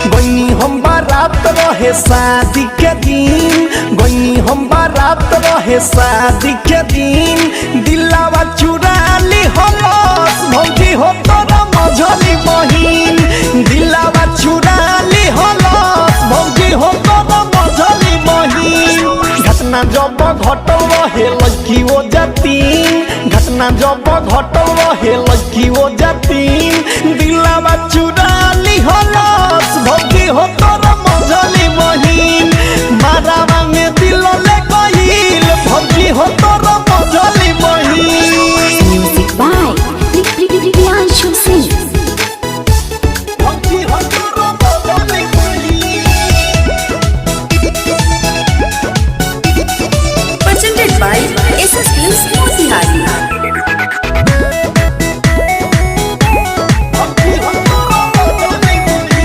गईनी हम बारात रहे शादी के दिन, गईनी हम बारात रहे शादी के दिन, दिलावा चुरा ली हलस भौजी हो तोरा मझली बहिन, दिलावा चुरा ली हलस भौजी हो तोरा मझली बहिन। घटना जब घटल रहे लड़की वो जातीन, घटना जब घटल रहे लड़की वो जातीन, दिलावा चुरा ली हलस